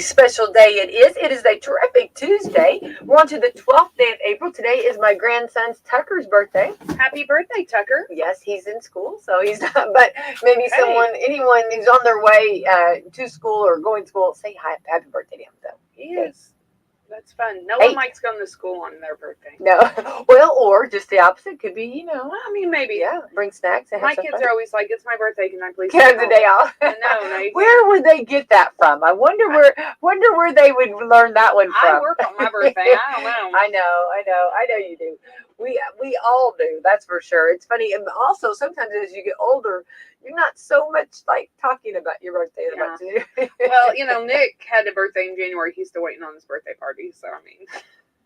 special day it is. It is a terrific Tuesday. We're on to the 12th day of April. Today is my grandson's Tucker's birthday. Happy birthday, Tucker. Yes, he's in school, so he's not, but maybe anyone who's on their way to school or going to school, say hi, happy birthday to him, though. He is. That's fun. No one likes going to school on their birthday. No. Well, or just the opposite. Could be, Well, I mean, maybe. Yeah, bring snacks. And my kids are always like, it's my birthday. Can I please have the day off? No. Where would they get that from? I wonder where they would learn that one from. I work on my birthday. I don't know. I know you do. We all do. That's for sure. It's funny, and also sometimes as you get older, you're not so much like talking about your birthday as much. Well, Nick had a birthday in January. He's still waiting on his birthday party. So I mean,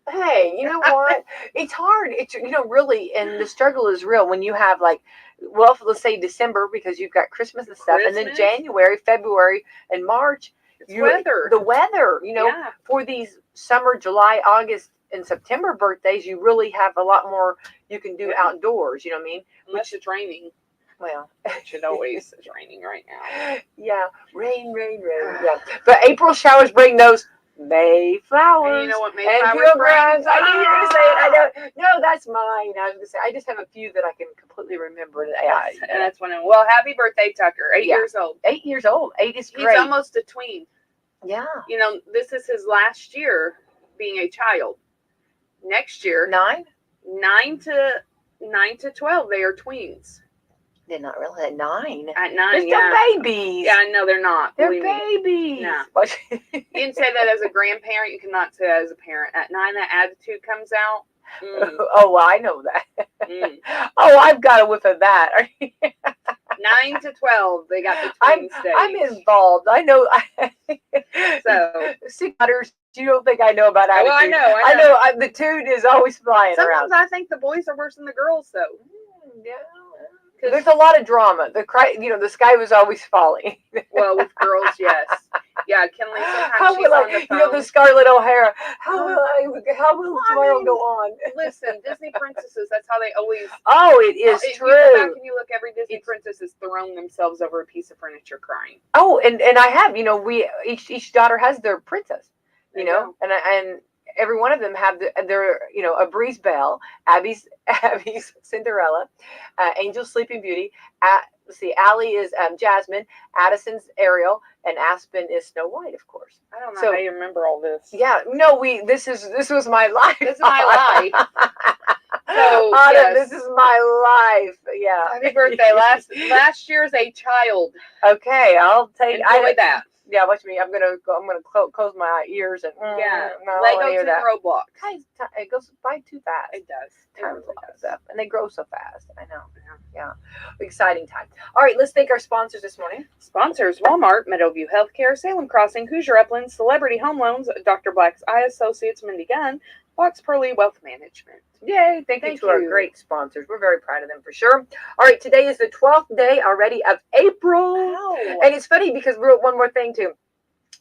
hey, you know what? It's hard. It's really, and the struggle is real when you have let's say December because you've got Christmas and stuff, and then January, February, and March. The weather. For these summer, July, August, and September birthdays, you really have a lot more you can do outdoors. You know what I mean? Unless it's raining. Well, it always is raining right now. Yeah, rain. Yeah, but April showers bring those May flowers. And you know what May flowers bring? I knew you were going to say it. I know. No, that's mine. I was going to say I just have a few that I can completely remember. And that's one of them. Well, happy birthday, Tucker. 8 years old. 8 years old. 8 is great. He's almost a tween. Yeah. This is his last year being a child. Next year, 9 to 12, they are tweens. They're not really at 9. At 9, they're still babies. Yeah, no, they're not. They're babies. No. You can say that as a grandparent. You cannot say that as a parent. At 9, that attitude comes out. Oh, well, I know that. Oh, I've got a whiff of that. 9 to 12, they got the tween stage. I'm involved. I know. So, 6 daughters. You don't think I know about attitude? Well, I know. The tune is always flying around. Sometimes I think the boys are worse than the girls, though. Yeah. There's a lot of drama. The sky was always falling. Well, with girls, yes. Yeah, Kinley, sometimes she's on the phone. The Scarlet O'Hara. How will tomorrow go on? Listen, Disney princesses, that's how they always... Oh, it is true. You go back and you look, every Disney princess has thrown themselves over a piece of furniture crying. Oh, and I have, each daughter has their princess, and every one of them have their, a Breeze Belle, Abby's Cinderella, Angel's Sleeping Beauty. Allie is Jasmine, Addison's Ariel, and Aspen is Snow White, of course. I don't know how you remember all this. Yeah, no, this was my life. This is my life. So Autumn, this is my life. Yeah. Happy birthday! Last year's a child. Okay, I'll take. Enjoy that. Yeah, watch me. I'm gonna close my ears and Legos and Roblox. Guys, it goes by too fast. It does. Time flies up, and they grow so fast. I know. Yeah. Exciting time. All right, let's thank our sponsors this morning. Sponsors: Walmart, Meadowview Healthcare, Salem Crossing, Hoosier Uplands, Celebrity Home Loans, Dr. Black's Eye Associates, Mindy Gunn, Fox Pearly Wealth Management. Yay! Thank you to our great sponsors. We're very proud of them for sure. All right, today is the 12th day already of April. Wow. And it's funny because one more thing too.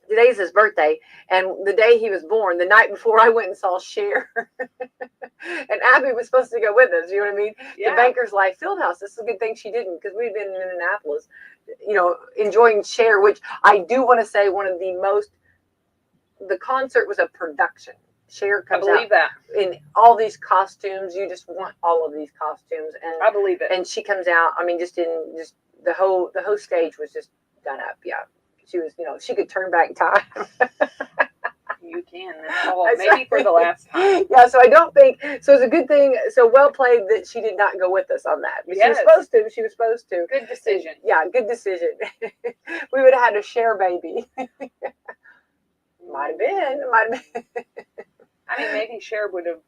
Today is his birthday, and the day he was born, the night before I went and saw Cher. And Abby was supposed to go with us, you know what I mean? Yeah. The Bankers Life Fieldhouse. This is a good thing she didn't, because we'd been in Indianapolis, enjoying Cher, which I do want to say the concert was a production. Cher comes out in all these costumes. You just want all of these costumes, and I believe it. And she comes out. I mean, just the whole stage was just done up. Yeah, she was. She could turn back time. You can. Maybe for the last time. Yeah. So I don't think. So it's a good thing. So well played that she did not go with us on that. Yes. She was supposed to. Good decision. Yeah. Good decision. We would have had a Cher baby. Might have been. I mean, maybe Cher would have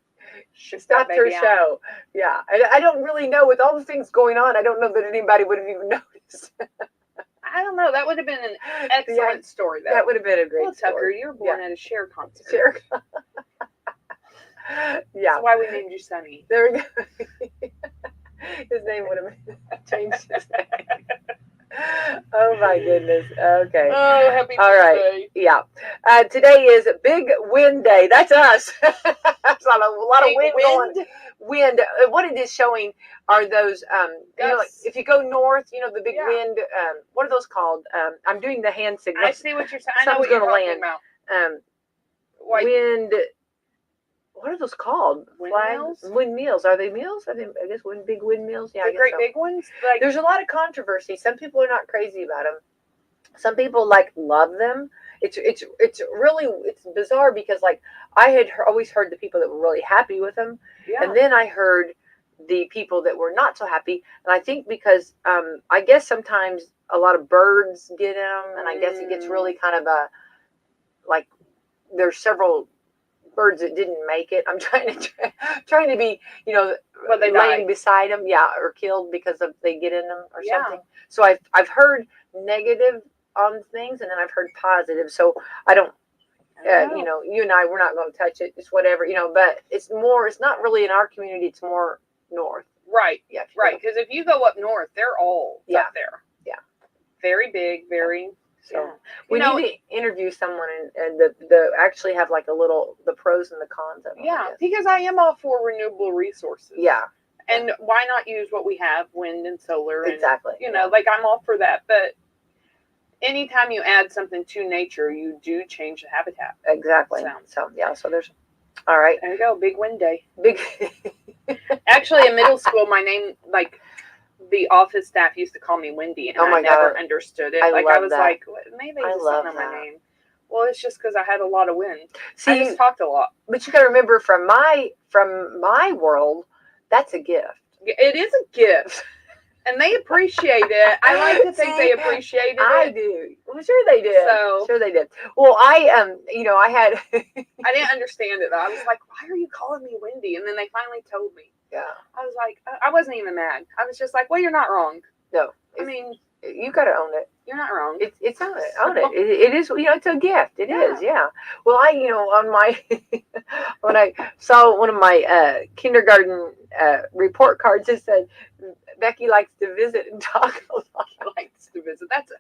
stopped her show. Yeah. I don't really know. With all the things going on, I don't know that anybody would have even noticed. I don't know. That would have been an excellent story, though. That would have been a great story. Tucker, you were born at a Cher concert. Yeah. That's why we named you Sonny. There we go. His name would have changed his name. Oh my goodness. Okay. Oh, happy birthday. All right. Yeah. Today is Big Wind Day. That's us. That's a lot of wind going. Wind. What it is showing are those, if you go north, the big wind, what are those called? I'm doing the hand signal. I see what you're saying. I know what you're talking about. wind. What are those called? Windmills? Windmills. Are they meals? I guess big windmills. Yeah, the great big ones. Like, there's a lot of controversy. Some people are not crazy about them. Some people love them. It's really bizarre because I had always heard the people that were really happy with them, and then I heard the people that were not so happy. And I think because I guess sometimes a lot of birds get them, and I guess it gets really kind of there's several birds that didn't make it. I'm trying to be, laying beside them, or killed because they get in them or something. So I've heard negative on things, and then I've heard positive. So I don't, you and I, we're not going to touch it. It's whatever, but it's not really in our community. It's more north. Right. Yeah. Right. Because if you go up north, they're all up there. Yeah. Very big, very. So we need to interview someone and the actually have the pros and the cons of it. Yeah, because I am all for renewable resources. Yeah. And why not use what we have, wind and solar? Exactly. And, I'm all for that. But anytime you add something to nature, you do change the habitat. Exactly. So there's, all right. There you go. Big wind day. Actually, in middle school, my name, the office staff used to call me Wendy, and I never understood it. I was that. Like, maybe they just don't know my name. Well, it's just because I had a lot of wind. See, I just talked a lot. But you got to remember, from my world, that's a gift. It is a gift, and they appreciate it. I like to think they appreciated it. I do. I'm sure they did. Sure they did. Well, I had. I didn't understand it though. I was like, why are you calling me Wendy? And then they finally told me. Yeah. I was like, I wasn't even mad. I was just like, well, you're not wrong. No. I mean, you got to own it. You're not wrong. It's own it. Own it. It is. It's a gift. It is. Yeah. Well, on my when I saw one of my kindergarten report cards, it said Becky likes to visit and talk a lot. Likes to visit. That's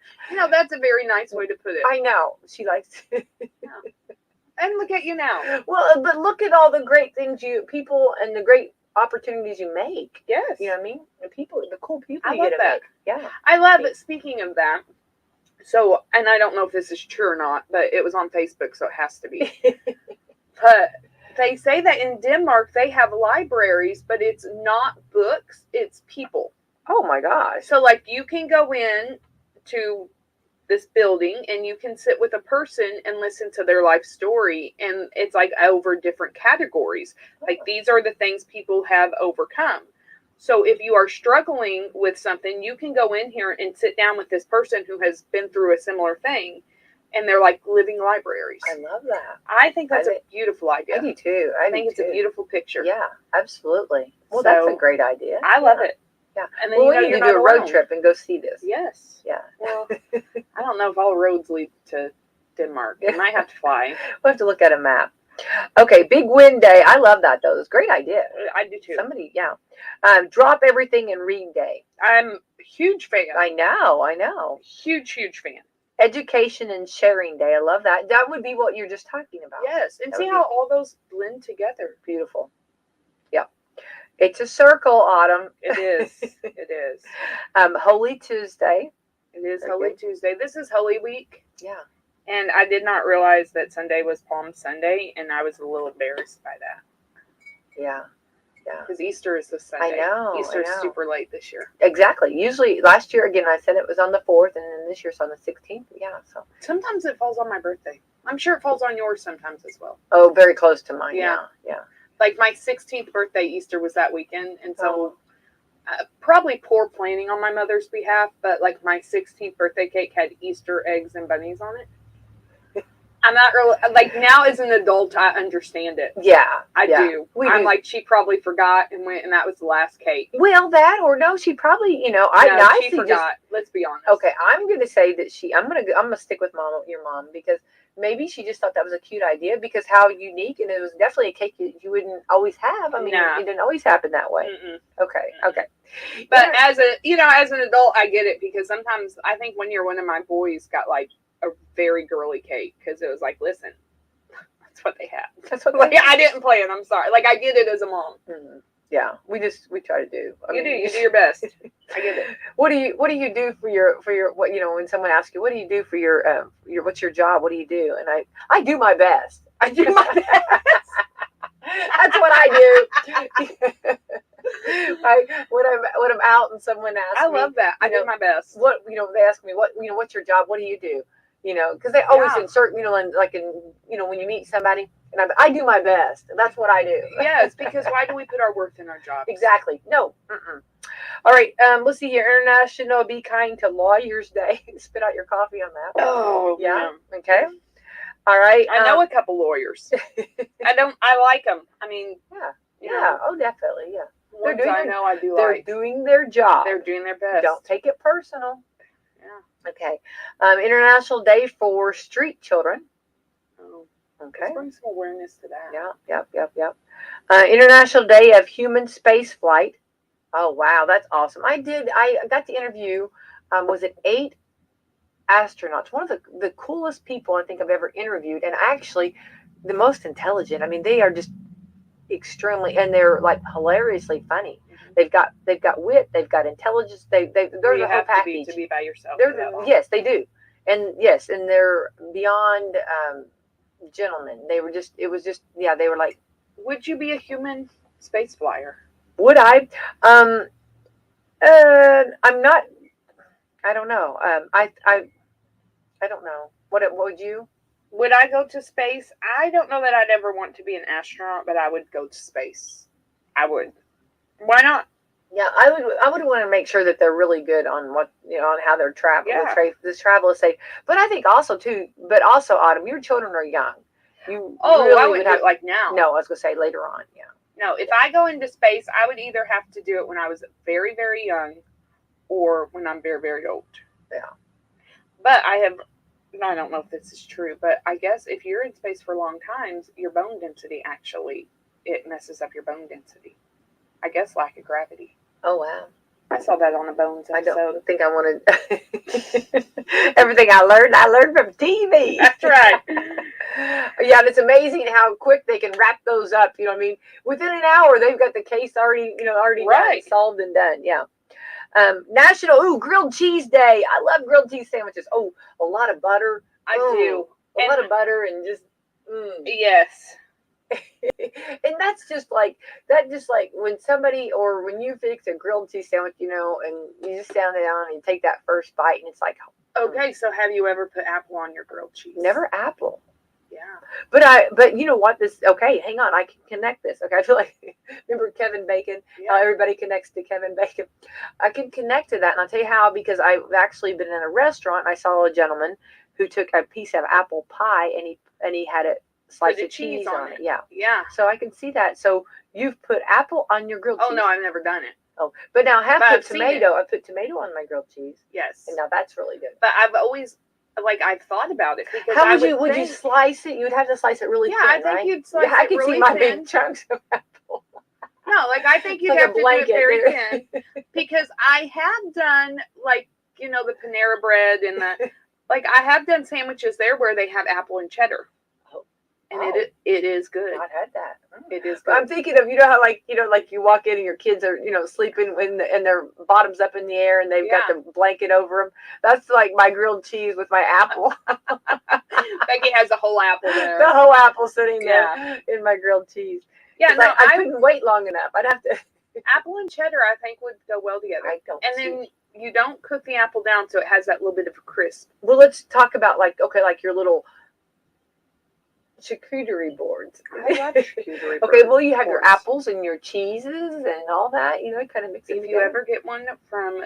a very nice way to put it. I know. She likes to. Yeah. And look at you now. Well, but look at all the great things people and the great opportunities you make. Yes. You know what I mean? The cool people I you love get to that. make. Yeah. I love it. Speaking of that, so, and I don't know if this is true or not, but it was on Facebook, so it has to be. But they say that in Denmark, they have libraries, but it's not books, it's people. Oh my gosh. So you can go in to this building and you can sit with a person and listen to their life story, and it's over different categories. These are the things people have overcome. So if you are struggling with something, you can go in here and sit down with this person who has been through a similar thing, and they're like living libraries. I love that. I think that's a beautiful idea. I do too. I think it's a beautiful picture. Yeah, absolutely. Well, that's a great idea. I love it. Yeah. And then we need to do a road trip and go see this. Yes. Yeah. Well, I don't know if all roads lead to Denmark. You might have to fly. We'll have to look at a map. Okay, big wind day. I love that though. It's a great idea. I do too. Somebody, drop everything and read day. I'm a huge fan. I know. Huge fan. Education and sharing day. I love that. That would be what you're just talking about. Yes, and see how all those blend together. Beautiful. Yeah. It's a circle, Autumn. It is. It is. Holy Tuesday. It is Holy Tuesday. This is Holy Week. Yeah. And I did not realize that Sunday was Palm Sunday, and I was a little embarrassed by that. Yeah. Because Easter is this Sunday. I know. Easter is super late this year. Exactly. Usually, last year, again, I said it was on the 4th, and then this year it's on the 16th. Yeah, so. Sometimes it falls on my birthday. I'm sure it falls on yours sometimes as well. Oh, very close to mine. Yeah. My 16th birthday, Easter was that weekend, and so probably poor planning on my mother's behalf, but my 16th birthday cake had Easter eggs and bunnies on it. I'm not really now as an adult, I understand it. Yeah, I do. I'm she probably forgot and went, and that was the last cake. Well, that or no, she probably she forgot. Let's be honest. Okay, I'm gonna say that I'm gonna stick with your mom, because maybe she just thought that was a cute idea, because how unique, and it was definitely a cake you wouldn't always have. I mean, it didn't always happen that way. Okay. But as an adult, I get it, because sometimes I think when you're one of my boys got a very girly cake, because it was listen, that's what they had. That's what I didn't plan. I'm sorry. I get it as a mom. Mm-hmm. Yeah, we try to do. You do your best. I get it. What do you do for your what when someone asks you what do you do for your what's your job? What do you do? And I do my best. I do my best. That's what I do. When I'm out and someone asks me, I love that. I do my best. What they ask me what's your job? What do you do? Because they always insert in when you meet somebody, and I do my best. That's what I do. Yes, because why do we put our worth in our jobs? Exactly. No. Mm-mm. All right. Let's see here. International Be Kind to Lawyers Day. Spit out your coffee on that. Oh, yeah. Okay. All right. I know a couple lawyers. I like them. I mean. Yeah. Yeah. Oh, definitely. Yeah. They're doing their job. They're doing their best. Don't take it personal. Yeah. Okay. International Day for Street Children. Oh. Okay. Let's bring some awareness to that. Yeah. Yep. International Day of Human Space Flight. Oh, wow. That's awesome. I got to interview, was it 8 astronauts? One of the coolest people I think I've ever interviewed. And actually the most intelligent. I mean, they are just extremely, and they're like hilariously funny. Mm-hmm. They've got wit, they've got intelligence. There's a whole package to be by yourself. Yes, they do, and they're beyond gentlemen. They were just. It was just. Yeah, they were like. Would you be a human space flyer? Would I? I'm not. I don't know. I don't know. What would you? Would I go to space? I don't know that I'd ever want to be an astronaut, but I would go to space. I would. Why not? Yeah, I would want to make sure that they're really good on what on how they're traveling. Yeah. This travel is safe. But I think also Autumn, your children are young. You I would do it like now. No, I was gonna say later on. Yeah. No, if I go into space, I would either have to do it when I was very, very young, or when I'm very, very old. Yeah. But I don't know if this is true, but I guess if you're in space for long times, your bone density it messes up your bone density. I guess lack of gravity. Oh, wow. I saw that on the Bones episode. I don't think I want to. Everything I learned from TV. That's right. Yeah, and it's amazing how quick they can wrap those up. You know what I mean? Within an hour, they've got the case already right. done, solved and done. Yeah. National Grilled Cheese Day. I love grilled cheese sandwiches. Oh, a lot of butter. I do. A lot of butter and just. Yes. And that's just like when somebody or when you fix a grilled cheese sandwich, and you just stand down and you take that first bite and it's like. Okay, so have you ever put apple on your grilled cheese? Never apple. Yeah. But you know what? Hang on, I can connect this. Okay, I feel like remember Kevin Bacon? Yeah. How everybody connects to Kevin Bacon. I can connect to that, and I'll tell you how, because I've actually been in a restaurant and I saw a gentleman who took a piece of apple pie and he had a slice of cheese on it. Yeah. Yeah. So I can see that. So you've put apple on your grilled cheese? Oh no, I've never done it. Oh, but now I put tomato. I put tomato on my grilled cheese. Yes. And now that's really good. But I've always I've thought about it because how would you slice it? You would have to slice it really thin, I think you'd slice it I can really see my thin. big chunks of apple. No, I think you'd like have to do it very there. thin because I have done the Panera bread and the I have done sandwiches there where they have apple and cheddar. And it is good. I've had that. It is good. I'm thinking of how you walk in and your kids are sleeping and their bottoms up in the air and they've got the blanket over them. That's like my grilled cheese with my apple. Becky has a whole apple there. The whole apple sitting there in my grilled cheese. Yeah, no, I couldn't wait long enough. I'd have to. Apple and cheddar, I think, would go well together. Then you don't cook the apple down so it has that little bit of a crisp. Well, let's talk about your little charcuterie boards. I love charcuterie boards. Okay, well, you have your apples and your cheeses and all that. Kind of mix it together. If you ever get one from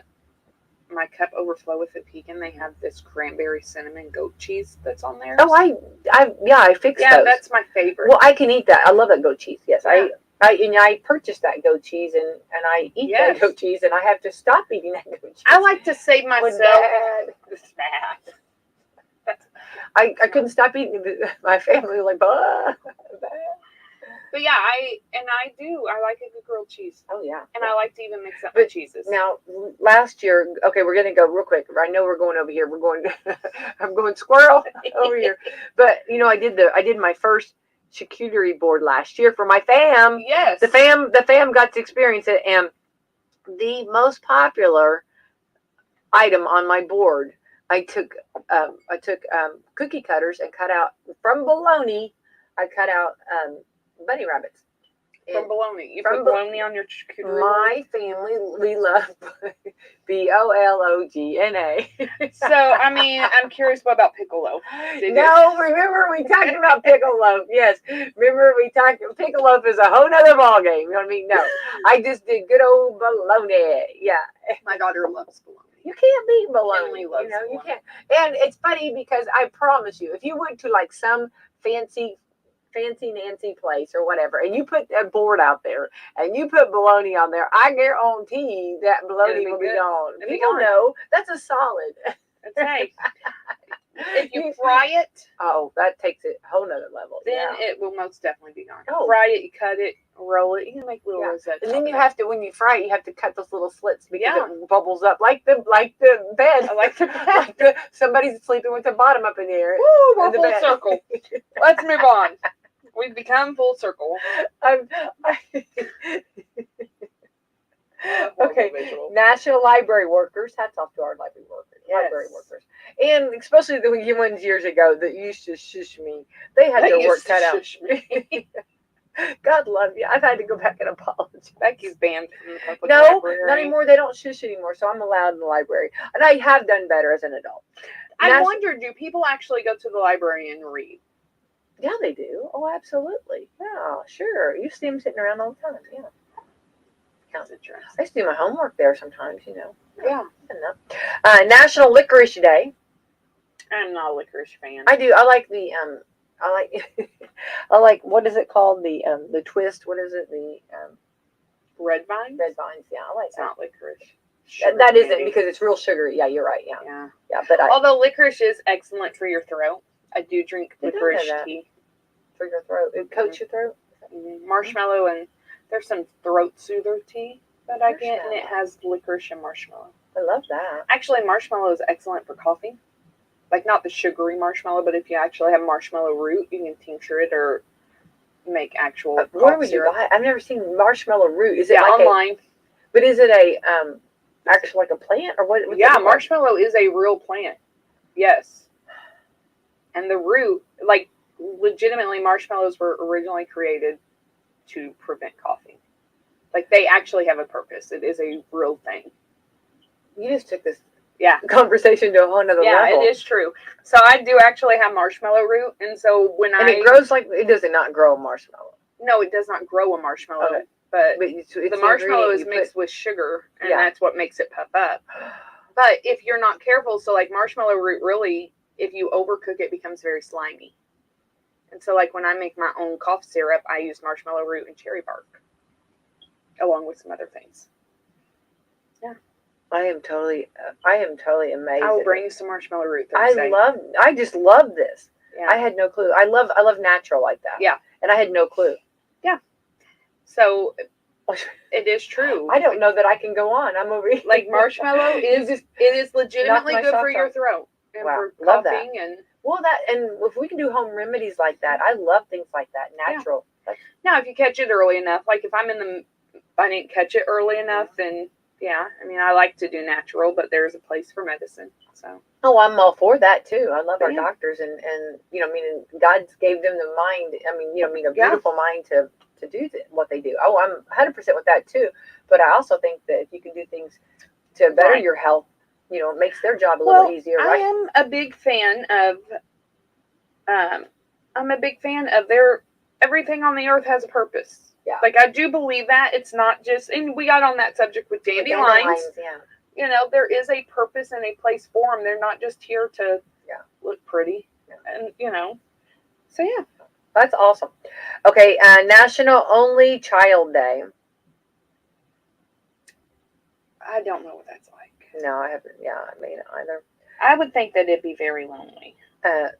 my Cup Overflow with a Pecan, they have this cranberry cinnamon goat cheese that's on there. Oh, I fixed those. Yeah, that's my favorite. Well, I can eat that. I love that goat cheese. Yes, yeah. I purchased that goat cheese and I eat that goat cheese and I have to stop eating that goat cheese. I like to save myself. It's bad. I couldn't stop eating it. My family was like, bad. But yeah, I like a good grilled cheese. Oh yeah. And I like to even mix up my cheeses. Now, last year, okay, we're gonna go real quick. I know we're going over here. I'm going squirrel over here. But I did my first charcuterie board last year for my fam. Yes. The fam got to experience it, and the most popular item on my board. I took cookie cutters and cut out from bologna. I cut out bunny rabbits. From bologna. You from put bologna on your charcuterie board? My family, we love Bologna. So, I mean, I'm curious, what about piccolo? No, remember we talked about pickle loaf. Yes, remember we talked. Pickle loaf is a whole nother ball game. You know what I mean? No, I just did good old bologna. Yeah, My daughter loves bologna. you can't beat bologna. Emily loves You bologna. can't. And it's funny because I promise you, if you went to like some fancy Nancy place or whatever, and you put a board out there and you put bologna on there, I guarantee that bologna will be gone. People know that's a solid. Okay. If you fry it, that takes it a whole nother level. Then it will most definitely be gone. Oh. Fry it, you cut it, roll it. You can make little rosettes. And then you have to, when you fry it, you have to cut those little slits because it bubbles up like the bed. I like the bed. Somebody's sleeping with the bottom up in the air. Woo, we're full circle. Let's move on. We've become full circle. Okay. National Library Workers. Hats off to our library workers. Yes. Library workers. And especially the ones years ago that used to shush me. They had their work cut out. God love you. I've had to go back and apologize. Becky's banned from the public library. No, not anymore. They don't shush anymore, so I'm allowed in the library. And I have done better as an adult. I wonder, do people actually go to the library and read? Yeah, they do. Oh, absolutely. Yeah, sure. You see them sitting around all the time. Yeah. Sounds interesting. I used to do my homework there sometimes, Yeah. National Licorice Day. I'm not a licorice fan. I do. I like the I like, what is it called? The twist. What is it? The red vines. Red vines. Yeah, I like it's that. Not licorice. That isn't, because it's real sugary. Yeah, you're right. Yeah. But although licorice is excellent for your throat, I do drink licorice tea. For your throat, it coats your throat. Marshmallow, and there's some throat soother tea that I get, and it has licorice and marshmallow. I love that. Actually, marshmallow is excellent for coffee. Like, not the sugary marshmallow, but if you actually have marshmallow root, you can tincture it or make actual. Where would you buy it? I've never seen marshmallow root. Is it like online? But is it a actually like a plant or what? Yeah, marshmallow is a real plant. Yes. And the root, like, legitimately, marshmallows were originally created to prevent coughing. Like, they actually have a purpose. It is a real thing. You just took this conversation to a whole nother level. Yeah, it is true. So I do actually have marshmallow root, and so when it grows like, it does not grow a marshmallow. No, it does not grow a marshmallow. Okay. But it's the marshmallow is mixed with sugar, and that's what makes it puff up. But if you're not careful, so like marshmallow root, really, if you overcook it, becomes very slimy. And so, like, when I make my own cough syrup, I use marshmallow root and cherry bark, along with some other things. Yeah. I am totally amazed. I will bring you some marshmallow root. I just love this. Yeah. I had no clue. I love natural like that. Yeah. And I had no clue. Yeah. So it is true. I don't know that I can go on. I'm over here. Like, marshmallow it is legitimately good for your throat and for coughing and. Well, and if we can do home remedies like that, I love things like that, natural. Yeah. Now, if you catch it early enough, like if I didn't catch it early enough, then I mean, I like to do natural, but there's a place for medicine. So. Oh, I'm all for that too. I love our doctors, and God gave them the mind. A beautiful mind to do what they do. Oh, I'm 100% with that too. But I also think that if you can do things to better your health, it makes their job a little easier, right? I am a big fan of. I'm a big fan of everything on the earth has a purpose. Yeah. Like, I do believe that it's not just, and we got on that subject with dandelions. Yeah. There is a purpose and a place for them. They're not just here to look pretty, and So yeah, that's awesome. Okay, National Only Child Day. I don't know what that's like. No, I haven't. Yeah, I mean either. I would think that it'd be very lonely. I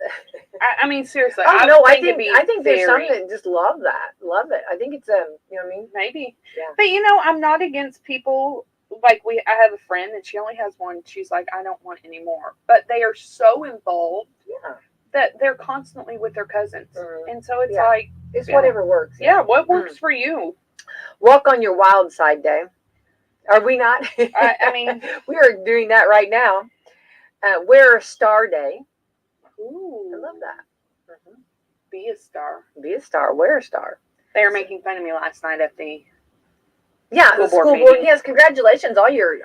mean, seriously. Oh no, I think there's some that just love it. I think it's you know what I mean? Maybe. Yeah. But I'm not against people. Like, I have a friend and she only has one. She's like, I don't want any more. But they are so involved that they're constantly with their cousins, and so it's like it's whatever works. Yeah, what works for you? Walk on Your Wild Side Day. Are we not? I mean, we are doing that right now. Wear a star day. Ooh, I love that. Mm-hmm. Be a star. Be a star. Wear a star. They were making fun of me last night at the the school board. Yes, congratulations, all your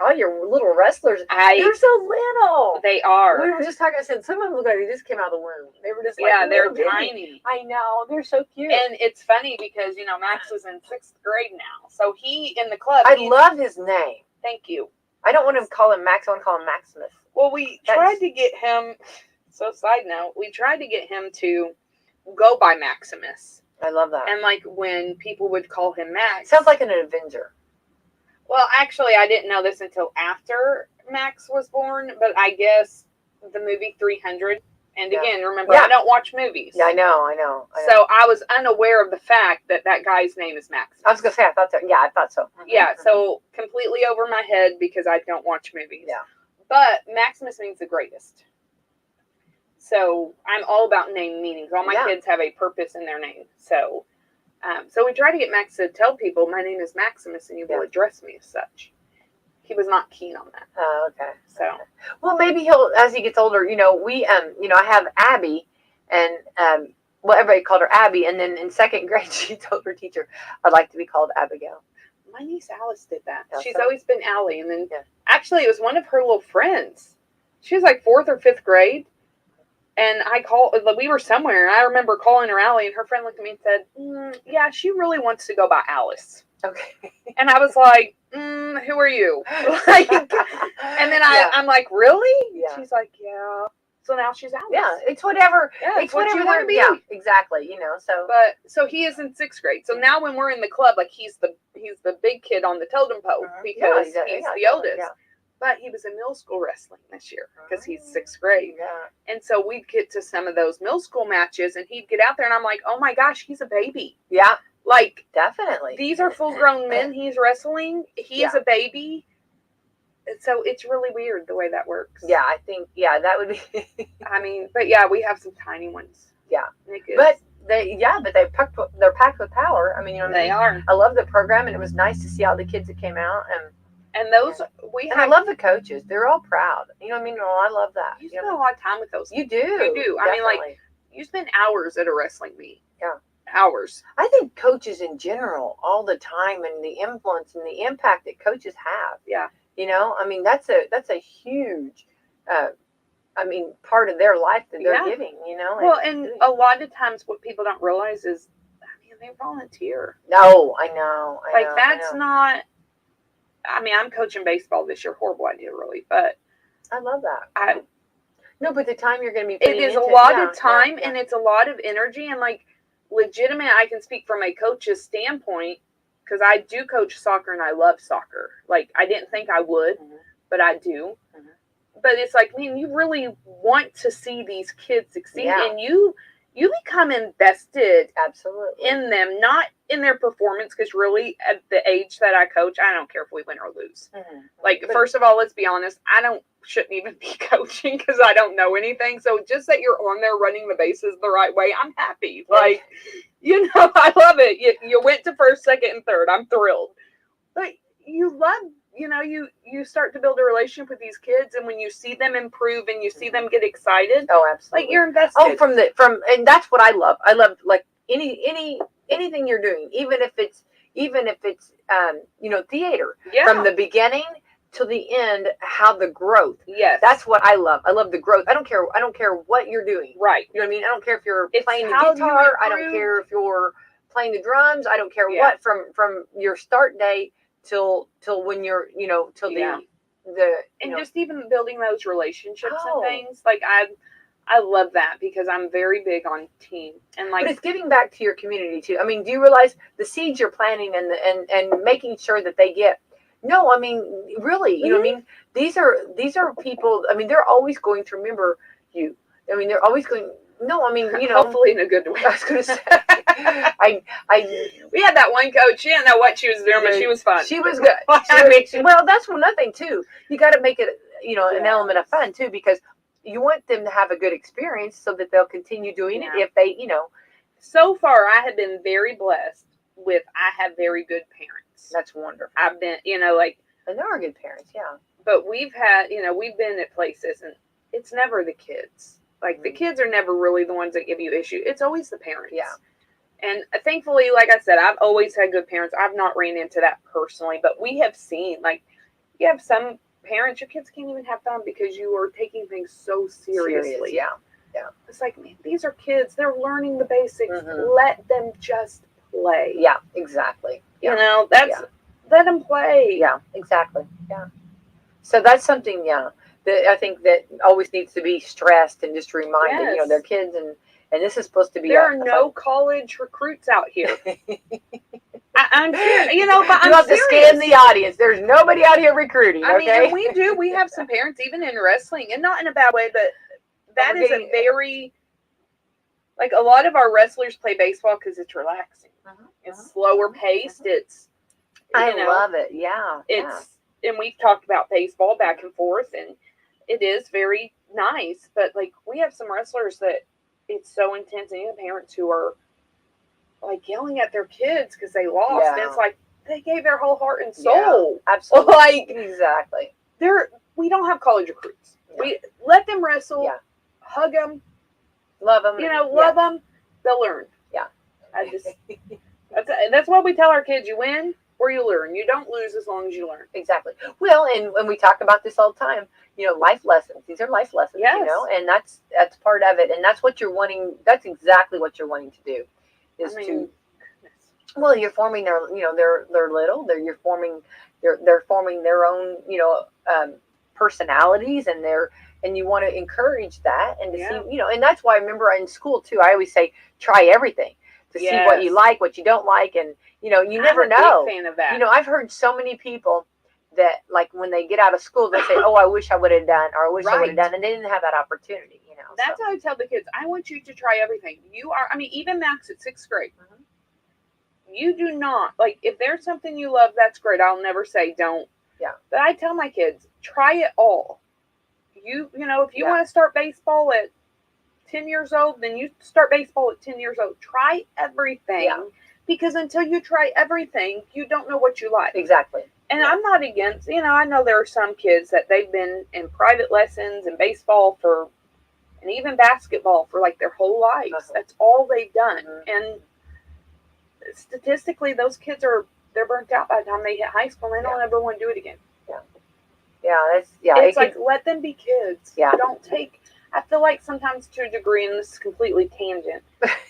little wrestlers. They're so little. They are. We were just talking. I said some of them look like they just came out of the womb. They were just they're tiny. I know, they're so cute. And it's funny because Max is in 6th grade now, so he in the club. I love his name. Thank you. I don't want to call him Max. I want to call him Maximus. Well, we tried to get him. So side note, we tried to get him to go by Maximus. I love that. And like when people would call him Max, sounds like an Avenger. Well, actually, I didn't know this until after Max was born, but I guess the movie 300. And again, remember, I don't watch movies. Yeah, I know. So I was unaware of the fact that guy's name is Max. I was going to say, I thought so. Yeah, I thought so. Mm-hmm. Yeah, so completely over my head because I don't watch movies. Yeah. But Maximus means the greatest. So I'm all about name meanings. All my kids have a purpose in their name. So we try to get Max to tell people, my name is Maximus and you will address me as such. He was not keen on that. Oh, okay. So, well, maybe he'll, as he gets older, we, I have Abby, and, everybody called her Abby, and then in 2nd grade, she told her teacher, I'd like to be called Abigail. My niece Alice did that. Oh, She's always been Allie, and then actually it was one of her little friends. She was like 4th or 5th grade, and we were somewhere, and I remember calling her Allie, and her friend looked at me and said, yeah, she really wants to go by Alice. Okay. And I was like, who are you? Like, and then I'm like, really? Yeah. She's like, yeah. So now she's Alice. Yeah, it's whatever. Yeah, it's whatever you want to be. Yeah, exactly. So he is in 6th grade. So now when we're in the club, like he's the big kid on the totem pole because he's the oldest. Yeah. But he was in middle school wrestling this year because he's 6th grade. Yeah. And so we'd get to some of those middle school matches, and he'd get out there, and I'm like, oh my gosh, he's a baby. Yeah. Like, definitely. These are full-grown men he's wrestling. He is a baby. So it's really weird the way that works. Yeah, I think, that would be. I mean, but yeah, we have some tiny ones. Yeah. But they're packed with power. I mean, they are. I love the program, and it was nice to see all the kids that came out. And those, I love the coaches. They're all proud. You know what I mean? Oh, I love that. You spend a lot of time with those. You do. You do. Definitely. I mean, like, you spend hours at a wrestling meet. Yeah. Hours. I think coaches in general, all the time, and the influence and the impact that coaches have. Yeah. I mean, that's a huge, part of their life that they're giving, Well, and a lot of times what people don't realize is, they volunteer. No, I know. That's not, I'm coaching baseball this year. Horrible idea, really, but. I love that. No, but the time you're going to be putting it is a lot of time, and it's a lot of energy, and like, legitimate, I can speak from a coach's standpoint, because I do coach soccer and I love soccer. Like, I didn't think I would, but I do. Mm-hmm. But it's like, man, you really want to see these kids succeed, and you become invested in them, not in their performance, because really at the age that I coach, I don't care if we win or lose. Mm-hmm. Like, first of all, let's be honest, shouldn't even be coaching because I don't know anything. So just that you're on there running the bases the right way, I'm happy. Like, I love it. You went to 1st, 2nd, and 3rd. I'm thrilled. But you love, you start to build a relationship with these kids, and when you see them improve and you see them get excited, oh, absolutely, like, you're invested. Oh, and that's what I love. I love, like, anything you're doing, even if it's theater, from the beginning to the end, how the growth. Yes. That's what I love. I love the growth. I don't care what you're doing. Right. You know what I mean? I don't care if you're playing the guitar. I don't care if you're playing the drums. I don't care what, from your start day till when you're, till just even building those relationships and things. Like, I love that because I'm very big on team, and like, but it's giving back to your community too. I mean, do you realize the seeds you're planting and making sure that they get? No, I mean, really, you know what I mean? These are people, I mean, they're always going to remember you. I mean, they're always going, no, I mean, hopefully in a good way. I was going to say, we had that one coach, she didn't know what she was doing, but she was fun. She was good. Well, that's another thing too. You got to make it, an element of fun too, because you want them to have a good experience so that they'll continue doing it if they, So far, I have been very blessed I have very good parents. That's wonderful. I've been, And there are good parents, yeah. But we've had, we've been at places and it's never the kids. Like, the kids are never really the ones that give you issue. It's always the parents. Yeah. And thankfully, like I said, I've always had good parents. I've not ran into that personally, but we have seen, like, you have some parents, your kids can't even have fun because you are taking things so seriously. Yeah. Yeah. It's like, man, these are kids. They're learning the basics. Mhm. Let them just play. Yeah, exactly. Yeah. Let them play. Yeah, exactly. Yeah. So that's something, that I think that always needs to be stressed and just reminded. Yes. They're kids, and this is supposed to be. There are no college recruits out here. I'm serious, but you I'm have serious. to scan the audience. There's nobody out here recruiting. I mean, okay? and we do. We have some parents, even in wrestling, and not in a bad way, but that is a very, like, a lot of our wrestlers play baseball because it's relaxing. It's slower paced. It's, I love it. Yeah. And we've talked about baseball back and forth, and it is very nice. But, like, we have some wrestlers that it's so intense, and you have parents who are, like, yelling at their kids because they lost. Yeah. And it's like, they gave their whole heart and soul. Yeah, absolutely. Like, exactly. We don't have college recruits. Yeah. We let them wrestle, hug them, love them. Love them. They'll learn. Yeah. That's what we tell our kids. You win or you learn. You don't lose as long as you learn. Exactly. Well, and when we talk about this all the time, life lessons. These are life lessons. Yes. And that's part of it. And that's what you're wanting. That's exactly what you're wanting to do. Well, you're forming their, they're little. They're forming their own, personalities, and you want to encourage that and to see, and that's why I remember in school too. I always say try everything to see what you like, what you don't like, and you never know. Big fan of that. I've heard so many people that, like, when they get out of school, they say, "Oh, I wish I would have done," or "I wish I would have done," and they didn't have that opportunity. That's how I tell the kids. I want you to try everything. Even Max at 6th grade. Mm-hmm. You do not, like, if there's something you love, that's great. I'll never say don't. Yeah. But I tell my kids, try it all. If you want to start baseball at 10 years old, then you start baseball at 10 years old. Try everything. Yeah. Because until you try everything, you don't know what you like. Exactly. And I'm not against, I know there are some kids that they've been in private lessons and baseball and even basketball for, like, their whole lives. Uh-huh. That's all they've done. Mm-hmm. And statistically, those kids they're burnt out by the time they hit high school, and they don't ever want to do it again. It's like, let them be kids. Yeah. Don't take. I feel like sometimes, to a degree, and this is completely tangent,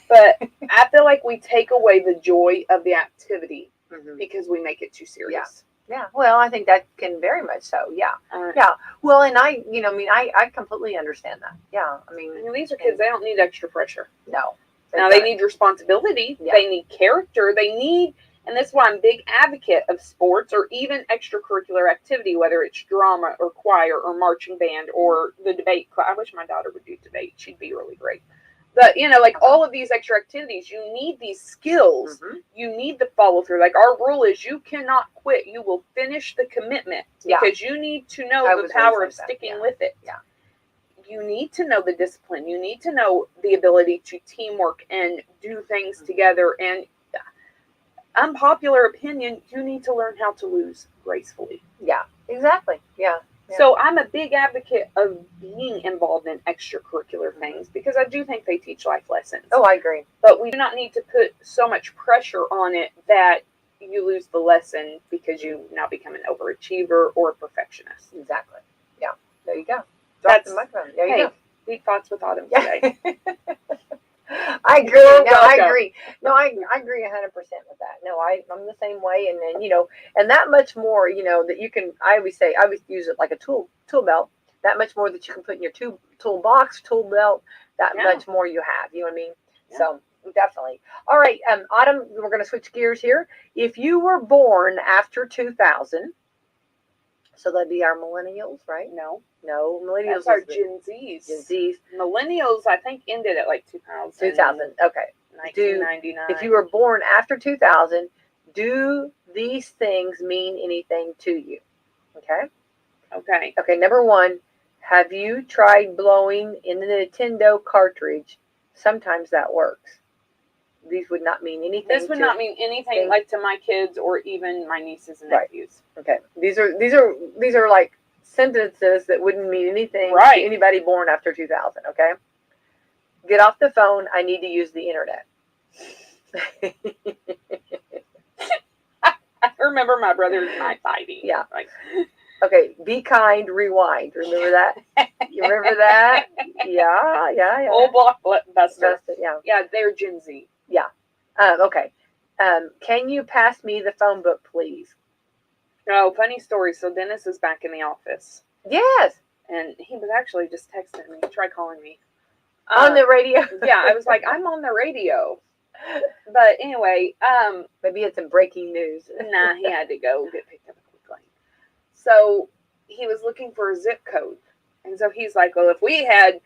but I feel like we take away the joy of the activity because we make it too serious. Yeah. Well, I think that can very much so. Yeah. Yeah. Well, and I completely understand that. Yeah. These are kids. They don't need extra pressure. No. Now, they need responsibility. Yeah. They need character. They need, and that's why I'm a big advocate of sports or even extracurricular activity, whether it's drama or choir or marching band or the debate club. I wish my daughter would do debate. She'd be really great. But, all of these extra activities, you need these skills. Mm-hmm. You need the follow through. Like, our rule is you cannot quit. You will finish the commitment because you need to know the power of sticking with it. Yeah. You need to know the discipline. You need to know the ability to teamwork and do things together. And unpopular opinion, you need to learn how to lose gracefully. Yeah, exactly. Yeah. So I'm a big advocate of being involved in extracurricular things because I do think they teach life lessons. Oh, I agree. But we do not need to put so much pressure on it that you lose the lesson because you now become an overachiever or a perfectionist. Exactly. Yeah. There you go. That's the microphone. There you go. Deep thoughts with Autumn today. I agree. I agree. No, I agree 100% with that. No, I'm the same way. And then, and that much more, that you can, I always use it like a tool belt, that much more that you can put in your toolbox, tool belt, that much more you have, you know what I mean? Yeah. So definitely. All right. Autumn, we're going to switch gears here. If you were born after 2000, so that'd be our millennials, right? No, millennials. That's our Gen Zs. Millennials, I think, ended at like 2000. 2000, okay. 1999. If you were born after 2000, do these things mean anything to you? Okay. Okay, number one, have you tried blowing in the Nintendo cartridge? Sometimes that works. These would not mean anything. This would not mean anything like to my kids or even my nieces and nephews. Okay. These are like sentences that wouldn't mean anything to Right. anybody born after 2000. Okay. Get off the phone. I need to use the internet. I remember my brothers and I fighting. Yeah. Like, Okay. Be kind. Rewind. Remember that? You remember that? Yeah. old blockbuster. That's it, yeah. Yeah, they're Gen Z. Okay. Can you pass me the phone book, please? Oh, funny story. So Dennis is back in the office, Yes. and he was actually just texting me. Try calling me On the radio. Yeah, I was like, I'm on the radio. But anyway, Maybe it's some breaking news. nah, he had to go get picked up quickly. So he was looking for a zip code, and so he's like, well, if we had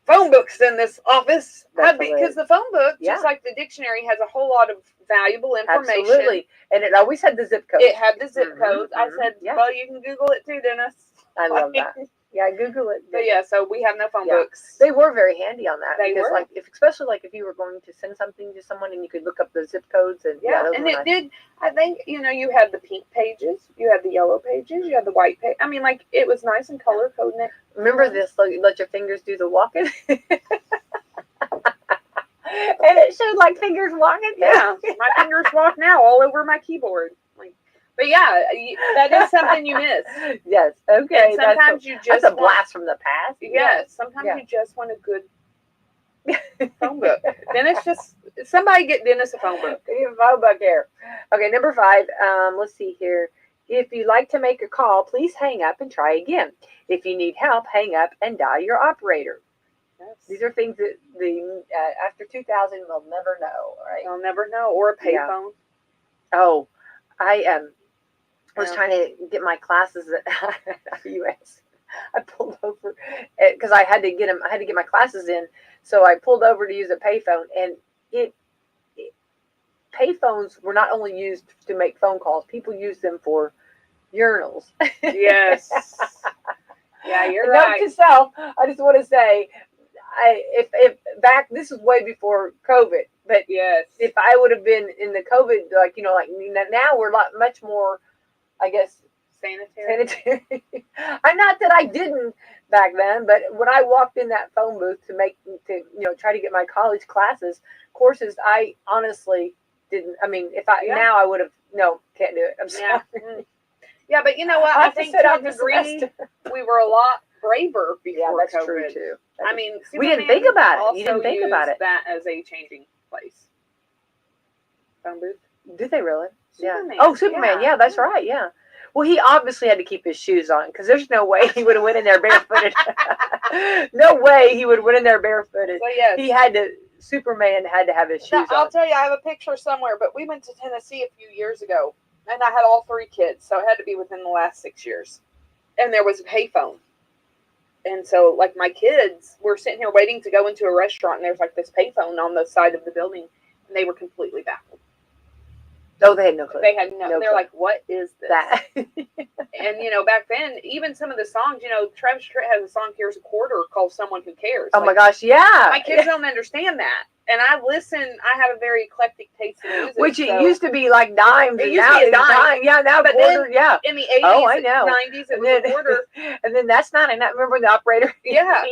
phone books in this office, because the phone book, just like the dictionary, has a whole lot of valuable information. Absolutely. And it always had the zip code. It had the zip codes. I said, well, you can Google it too, Dennis. I love that. Yeah, Google it. But yeah, so we have no phone books. They were very handy on that. They because were. Especially if you were going to send something to someone and you could look up the zip codes and and it did. I think you had the pink pages, you had the yellow pages, you had the white page. I mean, like, it was nice and color coding it. Remember this? Let your fingers do the walking. And it showed like fingers walking. Yeah, my fingers walk now all over my keyboard. But yeah, that is something you miss. Yes. Okay. And sometimes that's a blast from the past. Yes. Sometimes you just want a good phone book. Then it's just somebody get Dennis a phone book. A phone book here. Okay, number 5. Let's see here. If you like to make a call, please hang up and try again. If you need help, hang up and dial your operator. Yes. These are things that after 2000 they'll never know, right? They'll never know. Or a payphone. Oh, I was trying to get my classes at US. I pulled over because I had to get them. I had to get my classes in, so I pulled over to use a payphone, and payphones were not only used to make phone calls. People used them for urinals. Yes. Yeah, you're right. Note to self, I just want to say, if back, this is way before COVID, but yes, if I would have been in the COVID, now we're much more, I guess, sanitary. I'm not that I didn't back then, but when I walked in that phone booth to try to get my college courses, I honestly didn't. I mean, now I would have can't do it. I'm sorry. Yeah, but you know what? I think to a degree we were a lot braver before COVID. Yeah, that's COVID. true too. I mean, we didn't think about it. You didn't think about it. That as a changing place. Phone booth. Did they really? Superman. Yeah. Oh, Superman. Yeah, that's right. Yeah. Well, he obviously had to keep his shoes on because there's no way he would have went in there barefooted. No way he would have went in there barefooted. So yes, Superman had to have his shoes on. I'll tell you, I have a picture somewhere, but we went to Tennessee a few years ago, and I had all 3 kids, so it had to be within the last 6 years. And there was a payphone. And so, like, my kids were sitting here waiting to go into a restaurant, and there's, like, this payphone on the side of the building, and they were completely baffled. Oh, they had no clue. They had no they're clue. Like, what is this? That. And, back then, even some of the songs, Travis Tritt has a song, Here's a Quarter, called Someone Who Cares. Oh, my gosh, yeah. My kids don't understand that. And I have a very eclectic taste in music. Which it used to be like dimes. It used to be a dime. Yeah, now but quarter, then, yeah. In the 80s, 90s, it was a quarter. And then that's not, and I remember the operator. Yeah.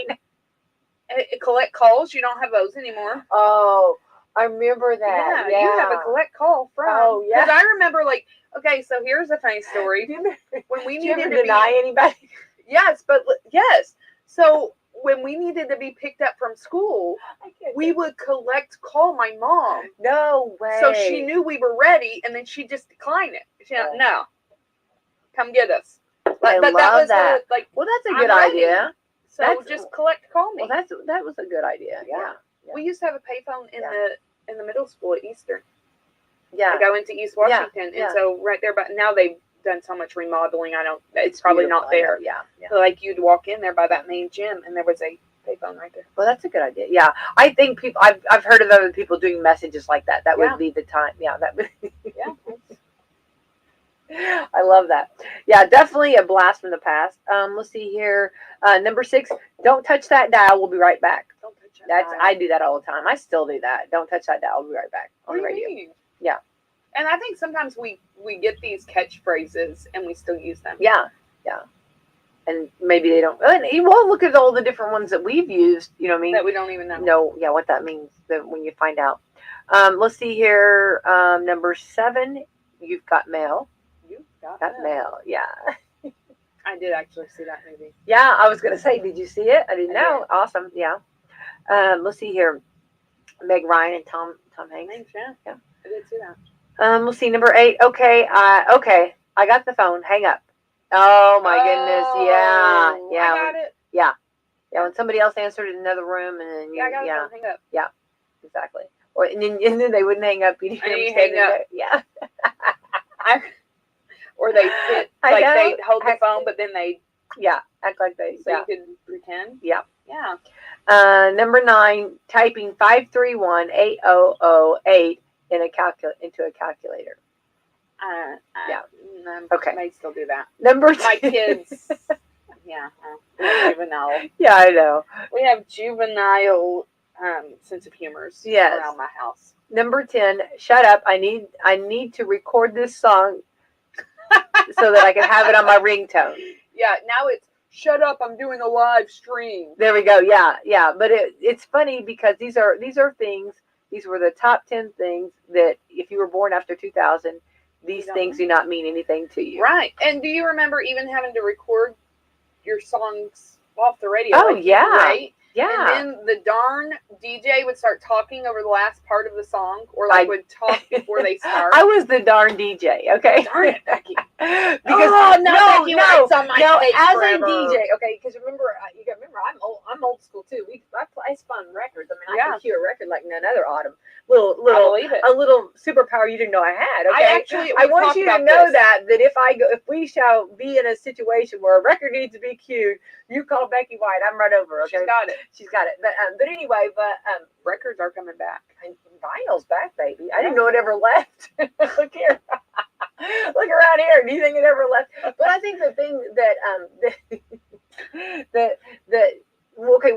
Collect calls, you don't have those anymore. Oh, I remember that. Yeah, you have a collect call from. Oh, yeah. Because I remember, okay, so here's a funny story. When we needed to deny anybody? Yes, yes. So when we needed to be picked up from school, we would call my mom. No way. So she knew we were ready, and then she'd just decline it. No, come get us. I love that. Well, that's a good idea. So just call me. Well, that was a good idea. Yeah. We used to have a payphone in the middle school at Eastern. Yeah. I go into East Washington, and so right there, but now they've done so much remodeling. It's probably not there. Yeah. So you'd walk in there by that main gym, and there was a payphone right there. Well, that's a good idea. Yeah, I think I've heard of other people doing messages like that. That would be the time. Yeah, that would. Yeah. I love that. Yeah, definitely a blast from the past. Let's see here. Number 6. Don't touch that dial. We'll be right back. Don't touch that dial. I do that all the time. I still do that. Don't touch that dial. We'll be right back on the radio. Mean? Yeah. And I think sometimes we get these catchphrases and we still use them. Yeah. And maybe they don't. And you won't look at all the different ones that we've used. You know what I mean? That we don't even know. No, yeah, what that means when you find out. Let's see here. Number 7, you've got mail. You got Mail. Yeah. I did actually see that movie. Yeah, I was gonna say, did you see it? I didn't know. Did. Awesome. Yeah. Let's see here. Meg Ryan and Tom Hanks. Yeah. I did see that. Let's see, number 8. Okay. I got the phone. Hang up. Oh my goodness. Yeah. I got it. Yeah. When somebody else answered in another room, and then I got it. Hang up. Yeah. Exactly. And then they wouldn't hang up. You'd hang up. Yeah. Or they sit like they hold the phone, but then they act like they. So you could pretend. Yeah. Yeah. Number 9, typing 531-8008 into a calculator. Okay. I may still do that. Number 2. My kids. Yeah. Juvenile. Yeah, I know. We have juvenile sense of humors around my house. Number 10, shut up. I need to record this song so that I can have it on my ringtone. Yeah, now it's shut up, I'm doing a live stream. There we go. Yeah. But it's funny because these are things, these were the top 10 things that if you were born after 2000, these things do not mean anything to you. Right. And do you remember even having to record your songs off the radio? Oh, yeah. Right? Yeah. And then the darn DJ would start talking over the last part of the song, or would talk before they start. I was the darn DJ, okay? Darn it, Becky. Because Becky writes on my face as forever. a DJ, okay, because remember, I'm old school too. I spun records. I mean, I can cue a record like none other. Autumn, I believe it. A little superpower you didn't know I had. Okay, I want you to know that if we shall be in a situation where a record needs to be cued, you call Becky White. I'm right over. Okay, She's got it. But anyway, records are coming back. Vinyl's back, baby. I didn't know it ever left. Look here. Look around here. Do you think it ever left? But I think the thing that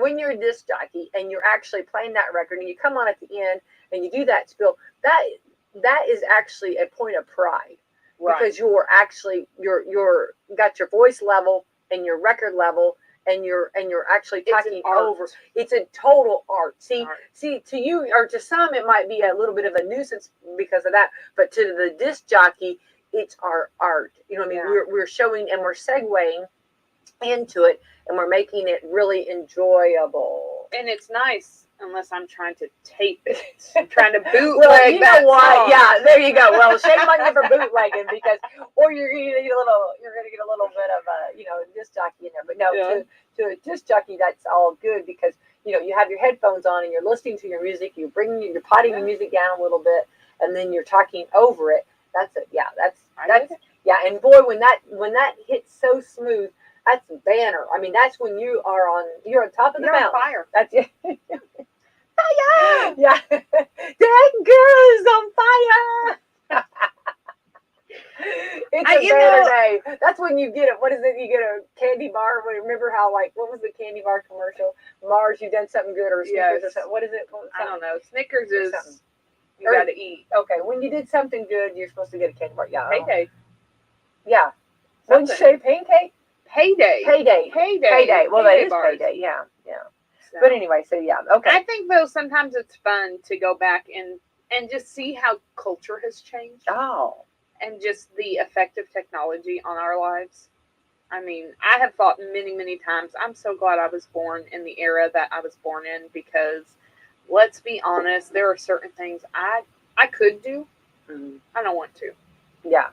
when you're a disc jockey and you're actually playing that record and you come on at the end and you do that spiel, that is actually a point of pride. Right. Because you're actually you're got your voice level and your record level and you're actually talking over. It's a total art. See, to you or to some it might be a little bit of a nuisance because of that, but to the disc jockey, it's our art. You know what I mean? Yeah. We're showing and we're segueing into it and we're making it really enjoyable. And it's nice unless I'm trying to tape it. I'm trying to bootleg well, you that know what? song. Yeah, there you go. Well, shame on you for bootlegging because, or you're going to get a little bit of disc jockey in there. But no, to a disc jockey, that's all good because you have your headphones on and you're listening to your music. You're potting your music down a little bit, and then you're talking over it. That's it. Yeah, that's And boy, when that hits so smooth. That's a banner. I mean, that's when you're on top of the mountain. On fire. That's it. Fire! Yeah. That girl's on fire. It's a banner day. That's when you get it. What is it? You get a candy bar. Remember how what was the candy bar commercial? Mars, you've done something good, or Snickers or something. What is it? I don't know. Snickers is you got to eat. Okay, when you did something good, you're supposed to get a candy bar. Yeah. Payday. Yeah. What did you say? Pancake? Payday. Well, that is payday. Yeah. So. But anyway, so yeah, okay. I think though sometimes it's fun to go back and just see how culture has changed. Oh. And just the effect of technology on our lives. I mean, I have thought many, many times, I'm so glad I was born in the era that I was born in because let's be honest, there are certain things I could do. Mm-hmm. I don't want to. Yeah.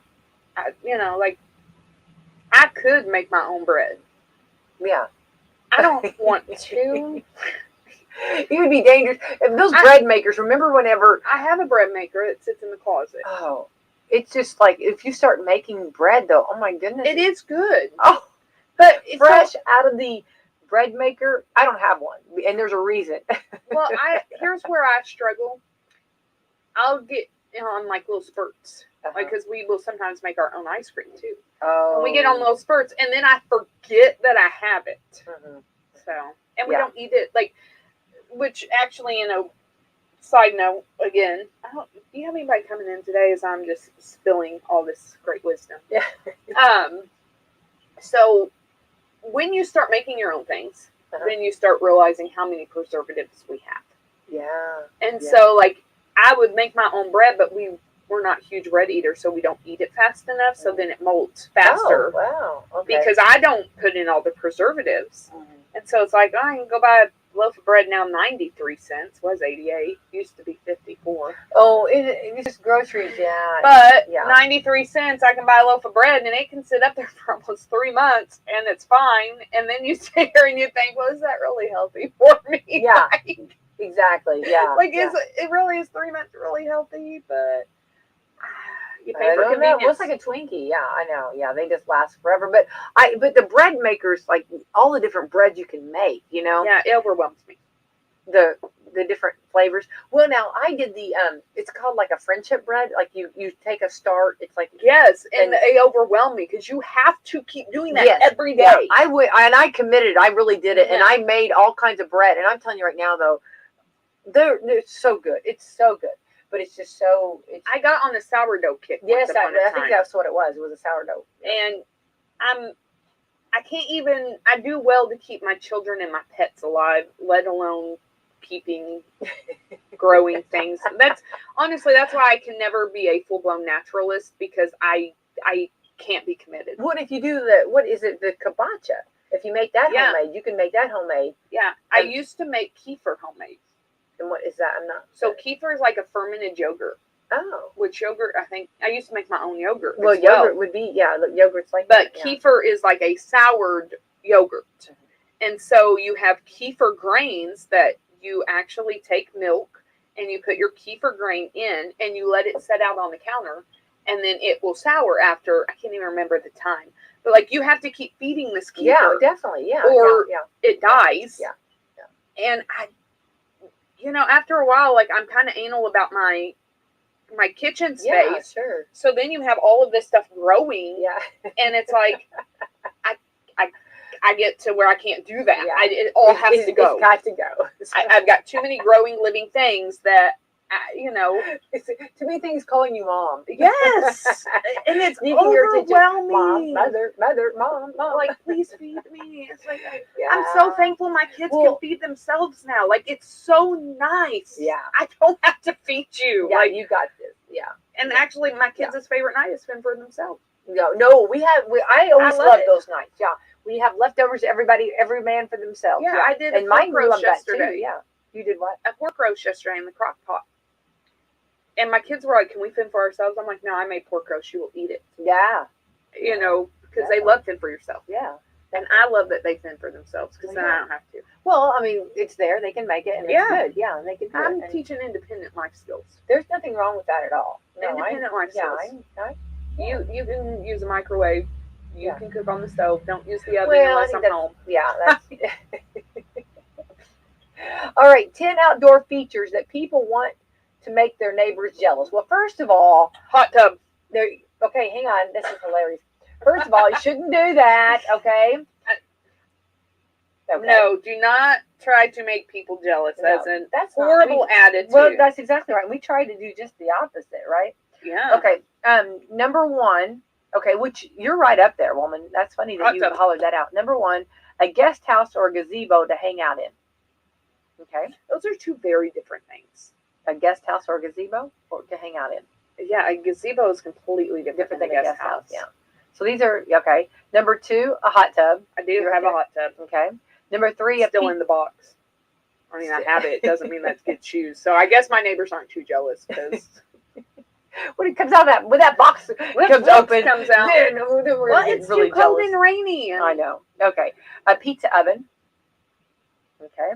I could make my own bread. Yeah. I don't want to. It would be dangerous. If those bread makers, remember whenever... I have a bread maker that sits in the closet. Oh. It's just like, if you start making bread, though, oh my goodness. It is good. Oh. But fresh out of the bread maker, I don't have one. And there's a reason. Well, here's where I struggle. I'll get on like little spurts. Because we will sometimes make our own ice cream too. Oh. And we get on those spurts, and then I forget that I have it. Mm-hmm. So, and we don't eat it which actually in a side note again. Do you have anybody coming in today? As I'm just spilling all this great wisdom. Yeah. So when you start making your own things, then you start realizing how many preservatives we have. Yeah. And so, like, I would make my own bread, but we're not huge bread eaters, so we don't eat it fast enough. So then it molds faster. Oh, wow. Okay. Because I don't put in all the preservatives. And so it's like, I can go buy a loaf of bread now, 93 cents, was 88, used to be 54. Oh, it's just groceries, yeah. But 93 cents, I can buy a loaf of bread, and it can sit up there for almost 3 months, and it's fine. And then you sit here and you think, well, is that really healthy for me? Yeah, like, exactly, yeah. Like, it really is 3 months really healthy, but you pay for I don't know. convenience. It looks like a Twinkie. Yeah, I know. Yeah, they just last forever. But the bread makers, like all the different breads you can make, you know. Yeah, it overwhelms me. The different flavors. Well, now I did the it's called like a friendship bread. Like you take a start. It's like yes, and they overwhelm me because you have to keep doing that every day. Yeah, I committed. I really did it, and I made all kinds of bread. And I'm telling you right now, though, they're so good. It's so good. But it's just so. I got on the sourdough kick. Yes, I think that's what it was. It was a sourdough. And I can't even. I do well to keep my children and my pets alive, let alone keeping growing things. That's why I can never be a full blown naturalist, because I can't be committed. What if you do the kabocha? If you make that homemade, you can make that homemade. Yeah, I used to make kefir homemade. And what is that? I'm not. So kefir is like a fermented yogurt. Oh. Which yogurt, I think, I used to make my own yogurt. Well, yogurt would be, yogurt's like that. But kefir is like a soured yogurt. Mm-hmm. And so you have kefir grains that you actually take milk and you put your kefir grain in and you let it set out on the counter, and then it will sour after, I can't even remember the time. But like, you have to keep feeding this kefir. Yeah, definitely, yeah. Or it dies. Yeah. And after a while, like, I'm kind of anal about my kitchen space. Yeah, sure. So then you have all of this stuff growing. Yeah. And it's like, I get to where I can't do that. Yeah. It all has to go. It's got to go. I've got too many growing living things that, it's too many things calling you mom. Yes. And it's overwhelming. Mom, mother, mom. Like, please feed me. It's like, I'm so thankful my kids can feed themselves now. Like, it's so nice. Yeah. I don't have to feed you. Yeah, like, you got this. Yeah. And actually, my kids' favorite night is spend for themselves. No, I always love those nights. Yeah. We have leftovers, every man for themselves. Yeah, I did. And mine roast yesterday. Too. Yeah. You did what? A pork roast yesterday in the crock pot. And my kids were like, can we fend for ourselves? I'm like, no, I made pork roast. You will eat it. Yeah. Because they love fend for yourself. Yeah. And I love that they fend for themselves, because then I don't have to. Well, I mean, it's there. They can make it, and it's good. Yeah, and they can do I'm teaching independent life skills. There's nothing wrong with that at all. No, independent life skills. Yeah, You can use a microwave. You can cook on the stove. Don't use the oven unless I'm home. Yeah, that's... All right, 10 outdoor features that people want to make their neighbors jealous. Well, first of all, hot tub. Okay, hang on. This is hilarious. First of all, you shouldn't do that, okay? No, do not try to make people jealous. That's horrible attitude. Well, that's exactly right. We try to do just the opposite, right? Yeah. Okay, number one, which you're right up there, woman. That's funny that you hollered that out. Number one, a guest house or a gazebo to hang out in. Okay. Those are two very different things. A guest house or a gazebo or to hang out in. Yeah, a gazebo is completely different than a guest house. Yeah. So these are, okay. Number two, a hot tub. I do have a hot tub. Okay. Number three, still in the box. I mean, I have it. It doesn't mean that's good shoes. So I guess my neighbors aren't too jealous, because when it comes out when that box comes out, well, it's really too cold and rainy. I know. Okay. A pizza oven. Okay.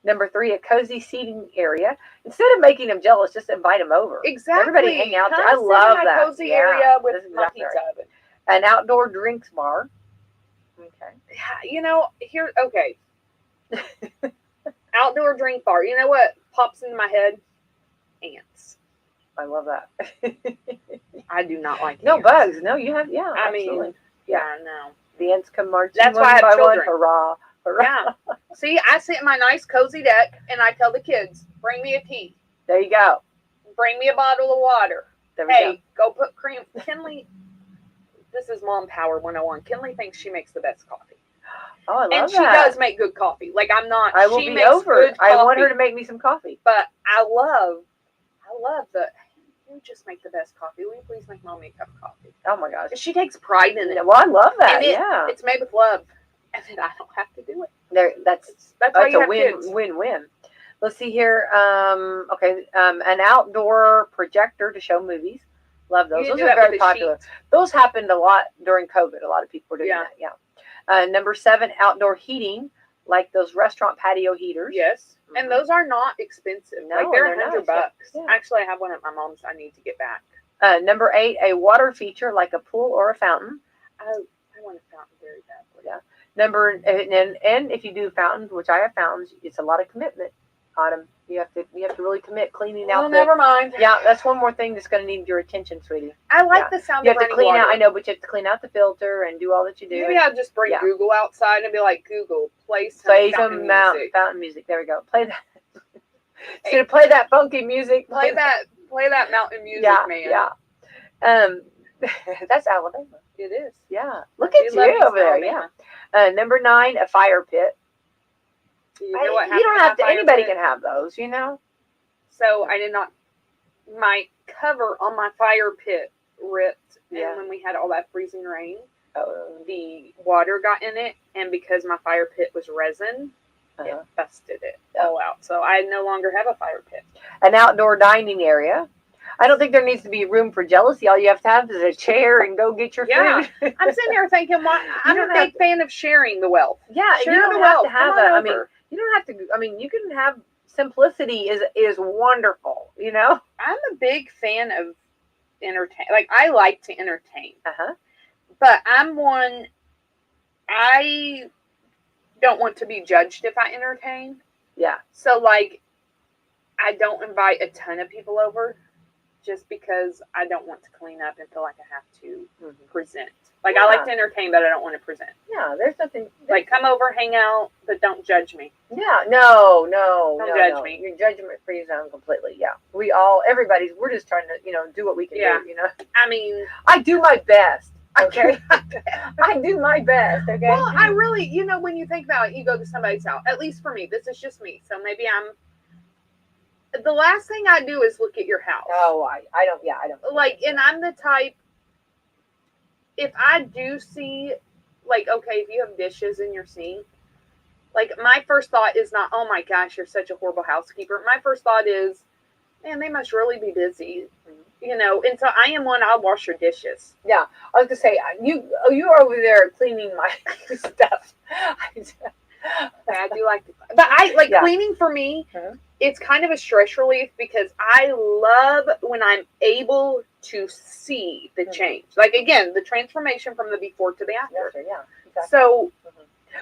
Number three, a cozy seating area. Instead of making them jealous, just invite them over. Exactly. Everybody hang out there. I love that. Cozy area with my pizza oven. An outdoor drinks bar. Okay. Okay. Outdoor drink bar. You know what pops into my head? Ants. I love that. I do not like no ants. Bugs. No, you have, yeah. I absolutely. mean, yeah, no. The ants come marching. That's why I have children. Hurrah. Hurrah. Yeah. See, I sit in my nice cozy deck and I tell the kids, bring me a tea. There you go. Bring me a bottle of water. There we Hey, go. go put cream. Kinley, this is Mom Power 101. Kinley thinks she makes the best coffee. Oh, I love And she that. does make good coffee. Like, I'm not. I will she be makes over. good coffee. I want her to make me some coffee. But I love the. You just make the best coffee. Will you please make Mommy a cup of coffee? Oh my gosh. She takes pride in it. Well, I love that. And yeah. It's made with love, and then I don't have to do it. That's how you a have kids. win-win. Let's see here. An outdoor projector to show movies. Love those. Those are very popular. Those happened a lot during COVID. A lot of people were doing that. Yeah. Number 7, outdoor heating, like those restaurant patio heaters. Yes. Mm-hmm. And those are not expensive. No, like they're $100. Yeah. Actually, I have one at my mom's. I need to get back. Number 8, a water feature like a pool or a fountain. I want a fountain very badly. Yeah. And if you do fountains, which I have fountains, it's a lot of commitment on them. You have to really commit cleaning out. Never mind. Yeah, that's one more thing that's going to need your attention, sweetie. I like the sound you of have to clean water. out. I know, but you have to clean out the filter and do all that you do. Maybe I'll just bring Google outside and be like, Google, play some fountain music. There we go. Play that. It's gonna play that funky music. Play that mountain music, man. Yeah. That's Alabama. It is. Yeah. Look at you over there. Alabama. Yeah. Number 9, a fire pit. You know what you don't have to. Anybody can have those. You know. So I did not. My cover on my fire pit ripped, and when we had all that freezing rain, the water got in it, and because my fire pit was resin, it busted it all out. So I no longer have a fire pit. An outdoor dining area. I don't think there needs to be room for jealousy. All you have to have is a chair and go get your food. I'm sitting here thinking, I'm a big fan of sharing the wealth. Yeah, share you don't the have wealth. to have that. I mean, you don't have to. I mean, you can have simplicity is wonderful. You know. I'm a big fan of entertain. Like I like to entertain. But I'm one. I don't want to be judged if I entertain. Yeah. So like, I don't invite a ton of people over. Just because I don't want to clean up and feel like I have to present. Like I like to entertain, but I don't want to present. Yeah, there's nothing. Like come over, hang out, but don't judge me. Yeah, no, don't judge me. You're judgment-free zone completely. Yeah, we're just trying to do what we can do. You know. I mean, I do my best. Okay. I do my best. Okay. Well, I really, when you think about it, you go to somebody's house. At least for me, this is just me. So maybe the last thing I do is look at your house. Oh, I don't. Yeah, I don't. Like, and I'm the type, if I do see, like, okay, if you have dishes in your sink, like, my first thought is not, oh my gosh, you're such a horrible housekeeper. My first thought is, man, they must really be busy, and so I am one, I'll wash your dishes. Yeah, I was going to say, you're over there cleaning my stuff. I do like to, but I like cleaning for me. It's kind of a stress relief because I love when I'm able to see the change. Like again, the transformation from the before to the after. Yeah. Exactly. So,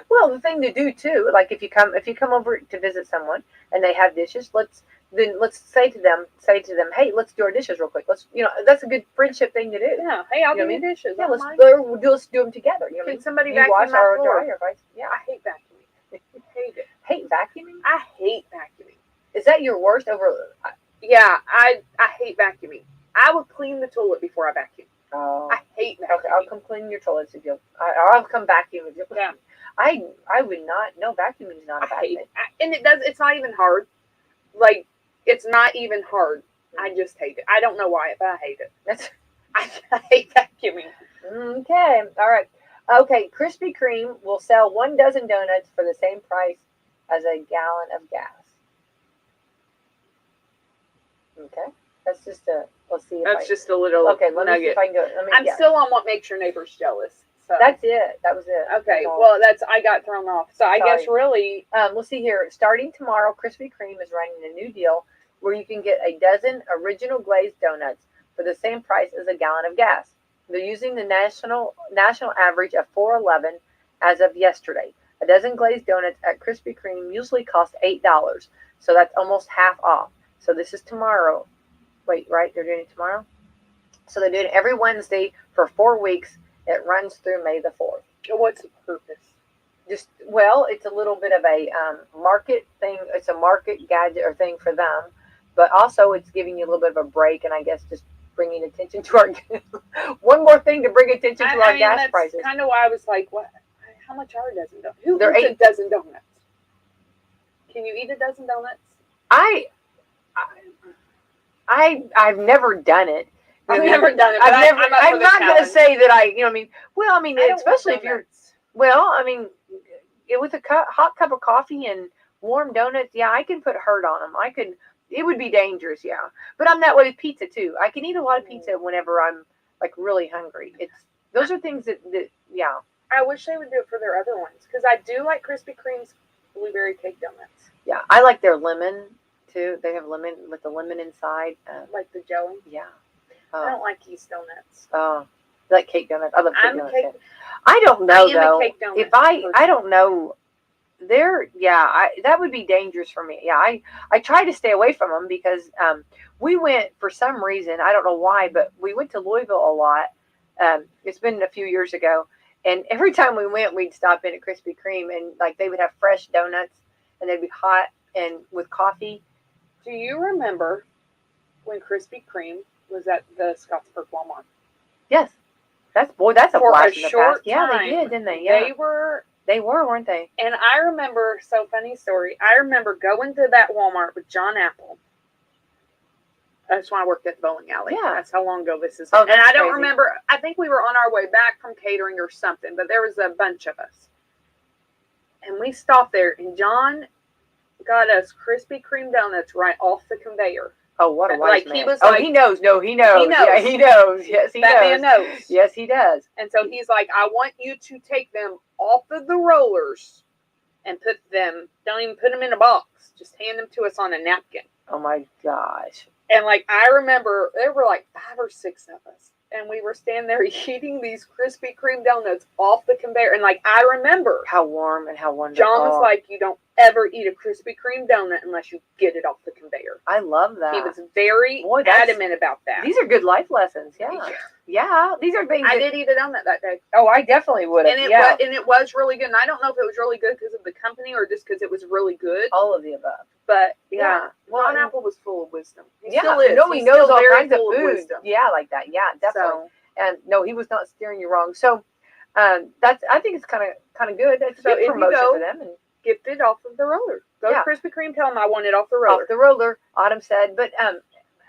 well, the thing to do too, like if you come over to visit someone and they have dishes, let's say to them, hey, let's do our dishes real quick. That's a good friendship thing to do. Yeah. Hey, I'll do your dishes. Yeah, let's do them together. Can somebody vacuum wash my our floor? dryer? Yeah, I hate vacuuming. Hate it. Hate vacuuming? I hate vacuuming. Is that your worst over? Yeah, I hate vacuuming. I would clean the toilet before I vacuum. Oh. I hate vacuuming. Okay, I'll come clean your toilets if you'll. I'll come vacuum if you'll. Yeah. I would not. No, vacuuming is not a bad thing. And it's not even hard. Like, it's not even hard. I just hate it. I don't know why, but I hate it. I hate vacuuming. Okay. All right. Okay. Krispy Kreme will sell 1 dozen donuts for the same price as a gallon of gas. Okay. That's just a. Let's see. That's just a little. Okay. Let me see if I can do it. I'm still on what makes your neighbors jealous. So. That's it. That was it. Okay. Well, I got thrown off. So I guess really. We'll see here. Starting tomorrow, Krispy Kreme is running a new deal where you can get a dozen original glazed donuts for the same price as a gallon of gas. They're using the national average of $4.11 as of yesterday. A dozen glazed donuts at Krispy Kreme usually cost $8, so that's almost half off. So this is tomorrow. Wait, right? They're doing it tomorrow? So they're doing it every Wednesday for 4 weeks. It runs through May the 4th. What's the purpose? It's a little bit of a market thing. It's a market gadget or thing for them but also it's giving you a little bit of a break, and I guess just bringing attention to our one more thing to bring attention to our gas that's prices. kind of why I was like, what? How much are a dozen donuts? Who They're eats a dozen donuts? Can you eat a dozen donuts? I've never done it. I've never done it. But I'm not going to say that I, I mean, well, I mean, especially if you're, well, I mean, with a hot cup of coffee and warm donuts, yeah, I can put hurt on them. It would be dangerous, yeah. But I'm that way with pizza too. I can eat a lot of pizza whenever I'm like really hungry. Those are things that yeah. I wish they would do it for their other ones because I do like Krispy Kreme's blueberry cake donuts. Yeah, I like their lemon too. They have lemon with the lemon inside. Like the jelly? Yeah. I don't like yeast donuts. Oh, I like cake donuts. I love cake donuts. Cake, I don't know though. A cake donut if I don't know. That would be dangerous for me. Yeah, I try to stay away from them because we went for some reason, I don't know why, but we went to Louisville a lot. It's been a few years ago, and every time we went, we'd stop in at Krispy Kreme, and like they would have fresh donuts, and they'd be hot and with coffee. Do you remember when Krispy Kreme was at the Scottsburg Walmart? Yes, that's a blast in the past. Yeah, time, they did, didn't they? Yeah, they were, weren't they? And I remember, so funny story. I remember going to that Walmart with John Apple. That's when I worked at the bowling alley. Yeah, that's how long ago this is. Oh, and I don't crazy. remember. I think we were on our way back from catering or something, but there was a bunch of us, and we stopped there, and John got us Krispy Kreme donuts right off the conveyor. Oh, what a wise man. He was he knows. No, he knows. He knows. Yeah, he knows. Yes, he that knows. man knows. Yes, he does. And so he's like, I want you to take them off of the rollers and don't even put them in a box. Just hand them to us on a napkin. Oh my gosh. And like, I remember there were like 5 or 6 of us. And we were standing there eating these Krispy Kreme donuts off the conveyor. And like, I remember how warm and how wonderful. John was like, you don't ever eat a Krispy Kreme donut unless you get it off the conveyor. I love that. He was very adamant about that. These are good life lessons. Yeah. Yeah. These are things. I did eat a donut that day. Oh, I definitely would have. And it was really good. And I don't know if it was really good because of the company or just because it was really good. All of the above. But yeah. John Apple was full of wisdom. He still is. No, he knows all kinds of food. Yeah, like that. Yeah, definitely. So, and no, he was not steering you wrong. So I think it's kind of good. It's a good promotion for them. And get it off of the roller. Go to Krispy Kreme, tell them I want it off the roller. Off the roller, Autumn said. But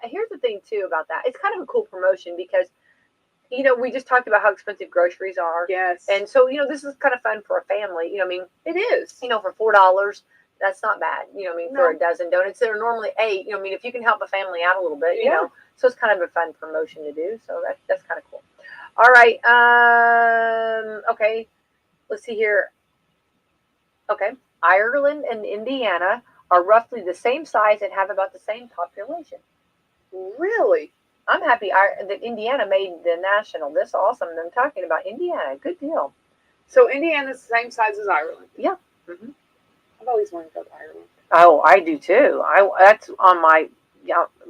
here's the thing too about that. It's kind of a cool promotion because we just talked about how expensive groceries are. Yes. And so this is kind of fun for a family. I mean, it is. For $4. That's not bad, for a dozen donuts that are normally $8. If you can help a family out a little bit, so it's kind of a fun promotion to do. So that's kind of cool. All right. Okay. Let's see here. Okay. Ireland and Indiana are roughly the same size and have about the same population. Really? I'm happy that Indiana made the national. This is awesome. I'm talking about Indiana. Good deal. So Indiana's the same size as Ireland? Yeah. Mm-hmm. I've always wanted to go to Ireland. Oh, I do too. That's on my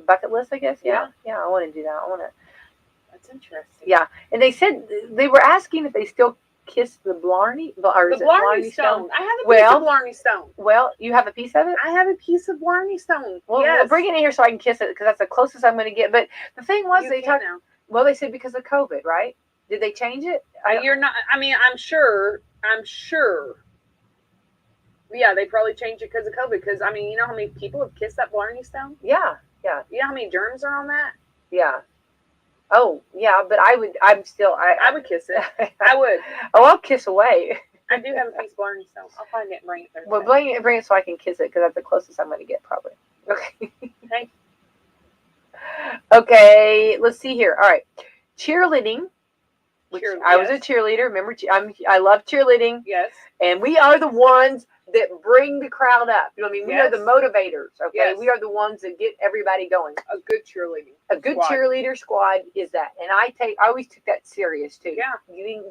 bucket list, I guess. Yeah, I want to do that. That's interesting. Yeah, and they said they were asking if they still kiss the Blarney Blarney Stone. I have a piece of Blarney Stone. Well, you have a piece of it? I have a piece of Blarney Stone. Well, we'll bring it in here so I can kiss it because that's the closest I'm going to get. But the thing was, they said because of COVID, right? Did they change it? You're not. I mean, I'm sure. Yeah, they probably changed it because of COVID. Because I mean, you know how many people have kissed that Blarney Stone? Yeah. You know how many germs are on that? Yeah. Oh, yeah, but I would kiss it. I would. Oh, I'll kiss away. I do have a piece of Blarney Stone. I'll find it and bring it Thursday. Well, bring it so I can kiss it because that's the closest I'm going to get probably. Okay. Okay, let's see here. All right. Cheerleading. I was a cheerleader. Remember, I love cheerleading. Yes. And we are the ones that bring the crowd up. We are the motivators. Okay, yes. We are the ones that get everybody going. A good cheerleading. A good cheerleader squad is that, and I always took that serious too. Yeah,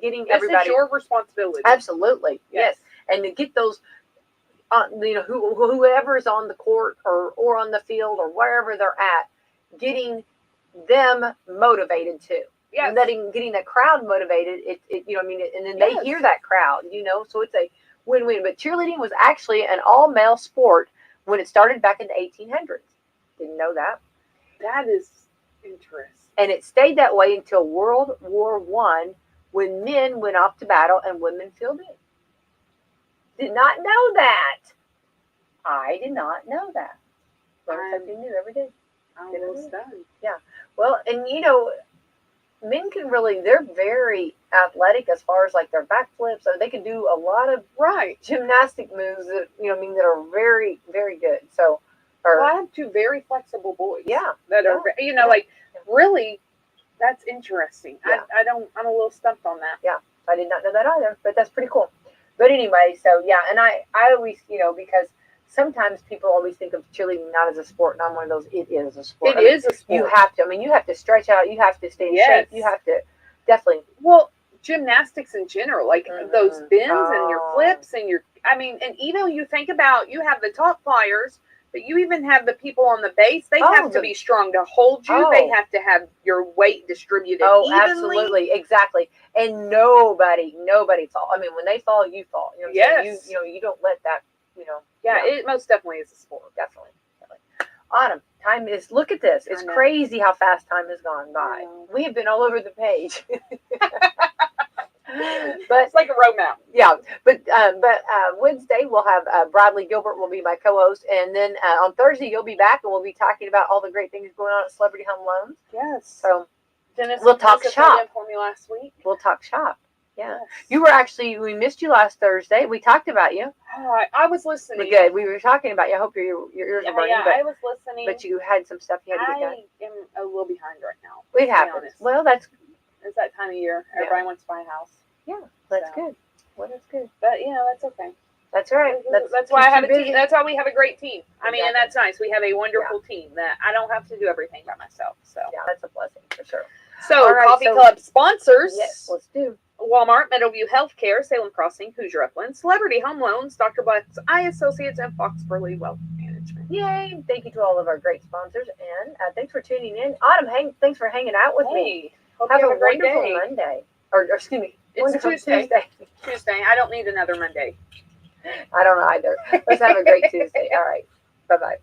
getting everybody. This is your responsibility. Absolutely, yes. And to get those, whoever is on the court or on the field or wherever they're at, getting them motivated too. Yes. And getting that crowd motivated. And then they hear that crowd. So it's a win-win. But cheerleading was actually an all-male sport when it started back in the 1800s. Didn't know that. That is interesting. And it stayed that way until World War One, when men went off to battle and women filled in. Did not know that. I did not know that. Learn something new every day. I'm almost done. Yeah. Well, and men can really, they're very athletic as far as like their backflips, or they can do a lot of Right. gymnastic moves that, that are very, very good. So, well, I have two very flexible boys. Yeah. That are, like, really, that's interesting. Yeah. I'm a little stumped on that. Yeah. I did not know that either, but that's pretty cool. But anyway, so yeah, and I always, because sometimes people always think of cheerleading not as a sport, and I'm one of those, it is a sport. It is a sport. You have to stretch out, you have to stay in shape, you have to definitely. Well, gymnastics in general, like those bends and your flips and and even you think about, you have the top flyers, but you even have the people on the base. They have to be strong to hold you. They have to have your weight distributed evenly. Absolutely, exactly. And nobody fall. I mean, when they fall, you fall. Yes. You don't let that. Yeah, it most definitely is a sport. Definitely. Autumn, time is. Look at this. It's crazy how fast time has gone by. We have been all over the page. But it's like a roadmap. Yeah, but Wednesday we'll have Bradley Gilbert will be my co-host, and then on Thursday you'll be back, and we'll be talking about all the great things going on at Celebrity Home Loans. Yes. So Dennis, we'll talk shop for me last week. We'll talk shop. Yeah. Yes. We missed you last Thursday. We talked about you. I was listening. We're good. We were talking about you. I hope your ears are burning. Yeah, I was listening. But you had some stuff you had to get done. I am a little behind right now. It happens. Well, it's that time of year. Everybody wants to buy a house. Yeah, that's good. Well, that's good. But that's okay. That's right. That's why I have a team. That's why we have a great team. I mean, and that's nice. We have a wonderful team that I don't have to do everything by myself. So yeah, that's a blessing for sure. So Coffee Club sponsors. Yes, let's do. Walmart, Meadowview Healthcare, Salem Crossing, Hoosier Upland, Celebrity Home Loans, Dr. Black's Eye Associates, and Fox Burley Wealth Management. Yay! Thank you to all of our great sponsors, and thanks for tuning in. Autumn, thanks for hanging out with me. Hope have you a great wonderful day. Monday. Or excuse me, it's Tuesday. Tuesday. I don't need another Monday. I don't either. Let's have a great Tuesday. All right. Bye-bye.